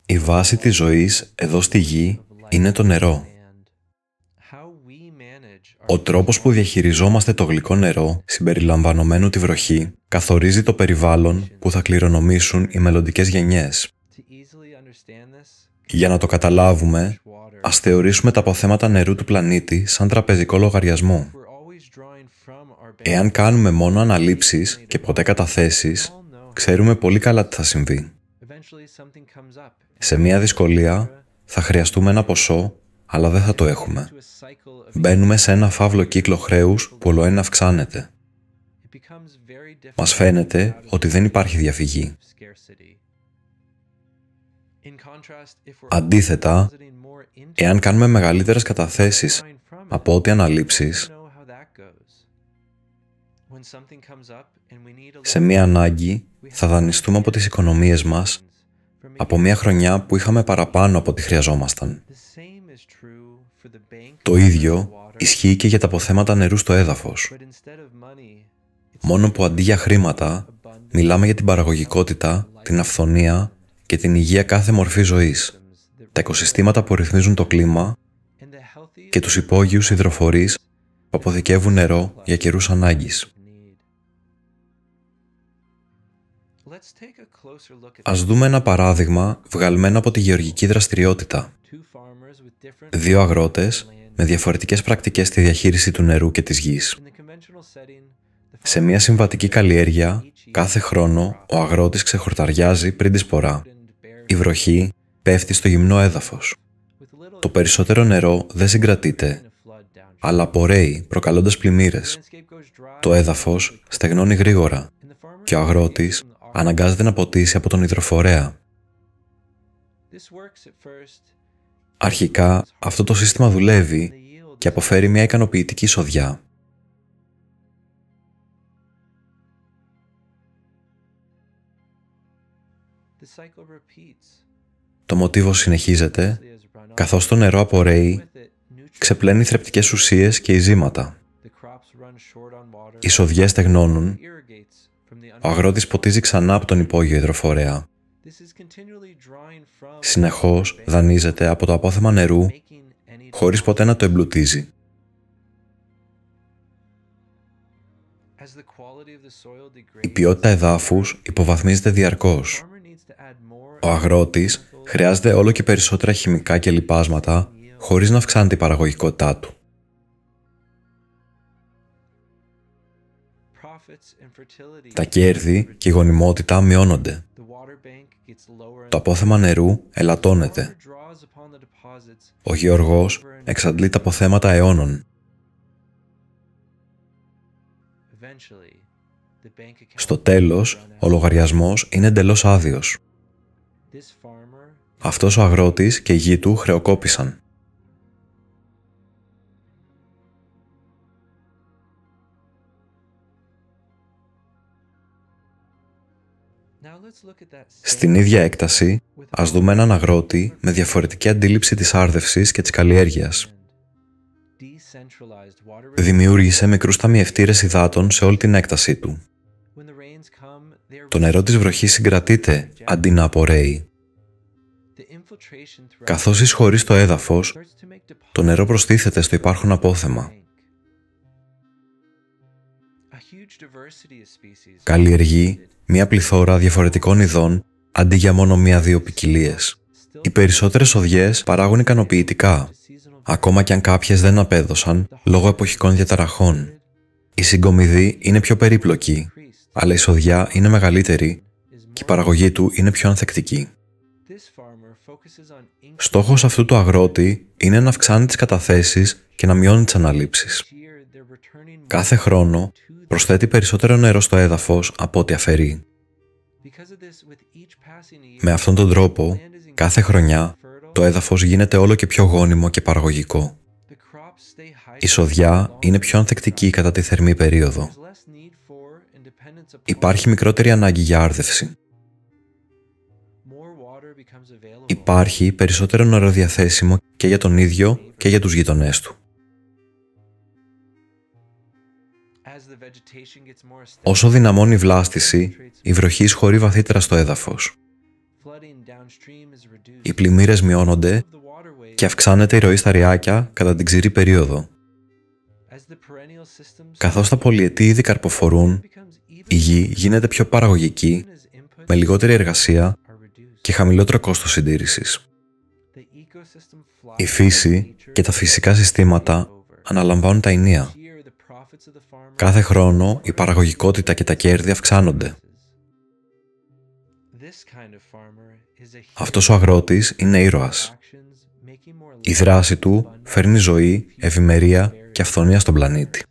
Η βάση της ζωής εδώ στη γη είναι το νερό. Ο τρόπος που διαχειριζόμαστε το γλυκό νερό, συμπεριλαμβανομένου τη βροχή, καθορίζει το περιβάλλον που θα κληρονομήσουν οι μελλοντικές γενιές. Για να το καταλάβουμε, ας θεωρήσουμε τα αποθέματα νερού του πλανήτη σαν τραπεζικό λογαριασμό. Εάν κάνουμε μόνο αναλήψεις και ποτέ καταθέσεις, ξέρουμε πολύ καλά τι θα συμβεί. Σε μία δυσκολία θα χρειαστούμε ένα ποσό, αλλά δεν θα το έχουμε. Μπαίνουμε σε ένα φαύλο κύκλο χρέους που ολοένα αυξάνεται. Μας φαίνεται ότι δεν υπάρχει διαφυγή. Αντίθετα, εάν κάνουμε μεγαλύτερες καταθέσεις από ό,τι αναλήψεις, σε μία ανάγκη θα δανειστούμε από τις οικονομίες μας από μία χρονιά που είχαμε παραπάνω από ό,τι χρειαζόμασταν. Το ίδιο ισχύει και για τα αποθέματα νερού στο έδαφος. Μόνο που αντί για χρήματα, μιλάμε για την παραγωγικότητα, την αυθονία και την υγεία κάθε μορφής ζωής, τα οικοσυστήματα που ρυθμίζουν το κλίμα και τους υπόγειους υδροφορείς που αποθηκεύουν νερό για καιρούς ανάγκης. Ας δούμε ένα παράδειγμα βγαλμένο από τη γεωργική δραστηριότητα. Δύο αγρότες με διαφορετικές πρακτικές στη διαχείριση του νερού και της γης. Σε μια συμβατική καλλιέργεια, κάθε χρόνο ο αγρότης ξεχορταριάζει πριν τη σπορά. Η βροχή πέφτει στο γυμνό έδαφος. Το περισσότερο νερό δεν συγκρατείται, αλλά απορρέει προκαλώντας πλημμύρες. Το έδαφος στεγνώνει γρήγορα και ο αγρότης αναγκάζεται να ποτίσει από τον υδροφορέα. Αρχικά, αυτό το σύστημα δουλεύει και αποφέρει μια ικανοποιητική εισοδιά. Το μοτίβο συνεχίζεται, καθώς το νερό απορρέει, ξεπλένει θρεπτικές ουσίες και ειζήματα. Οι εισοδιές στεγνώνουν, ο αγρότης ποτίζει ξανά από τον υπόγειο υδροφορέα. Συνεχώς δανείζεται από το απόθεμα νερού, χωρίς ποτέ να το εμπλουτίζει. Η ποιότητα εδάφους υποβαθμίζεται διαρκώς. Ο αγρότης χρειάζεται όλο και περισσότερα χημικά και λιπάσματα, χωρίς να αυξάνει την παραγωγικότητά του. Τα κέρδη και η γονιμότητα μειώνονται. Το απόθεμα νερού ελαττώνεται. Ο γεωργός εξαντλεί τα αποθέματα αιώνων. Στο τέλος, ο λογαριασμός είναι εντελώς άδειος. Αυτός ο αγρότης και η γη του χρεοκόπησαν. Στην ίδια έκταση, ας δούμε έναν αγρότη με διαφορετική αντίληψη της άρδευσης και της καλλιέργειας. Δημιούργησε μικρούς ταμιευτήρες υδάτων σε όλη την έκτασή του. Το νερό της βροχής συγκρατείται αντί να απορρέει. Καθώς εισχωρεί στο έδαφος, το νερό προστίθεται στο υπάρχον απόθεμα. Καλλιεργεί μια πληθώρα διαφορετικών ειδών αντί για μόνο μία-δύο ποικιλίες. Οι περισσότερες οδιές παράγουν ικανοποιητικά, ακόμα κι αν κάποιες δεν απέδωσαν λόγω εποχικών διαταραχών. Η συγκομιδή είναι πιο περίπλοκη, αλλά η σοδιά είναι μεγαλύτερη και η παραγωγή του είναι πιο ανθεκτική. Στόχος αυτού του αγρότη είναι να αυξάνει τις καταθέσεις και να μειώνει τις αναλήψεις. Κάθε χρόνο προσθέτει περισσότερο νερό στο έδαφος από ό,τι αφαιρεί. Με αυτόν τον τρόπο, κάθε χρονιά, το έδαφος γίνεται όλο και πιο γόνιμο και παραγωγικό. Η σοδιά είναι πιο ανθεκτική κατά τη θερμή περίοδο. Υπάρχει μικρότερη ανάγκη για άρδευση. Υπάρχει περισσότερο νερό διαθέσιμο και για τον ίδιο και για τους γειτονές του. Όσο δυναμώνει η βλάστηση, η βροχή εισχωρεί βαθύτερα στο έδαφος. Οι πλημμύρες μειώνονται και αυξάνεται η ροή στα ριάκια κατά την ξηρή περίοδο. Καθώς τα πολυετή είδη καρποφορούν, η γη γίνεται πιο παραγωγική, με λιγότερη εργασία και χαμηλότερο κόστος συντήρησης. Η φύση και τα φυσικά συστήματα αναλαμβάνουν τα ηνία. Κάθε χρόνο η παραγωγικότητα και τα κέρδη αυξάνονται. Αυτός ο αγρότης είναι ήρωας. Η δράση του φέρνει ζωή, ευημερία και αυθονία στον πλανήτη.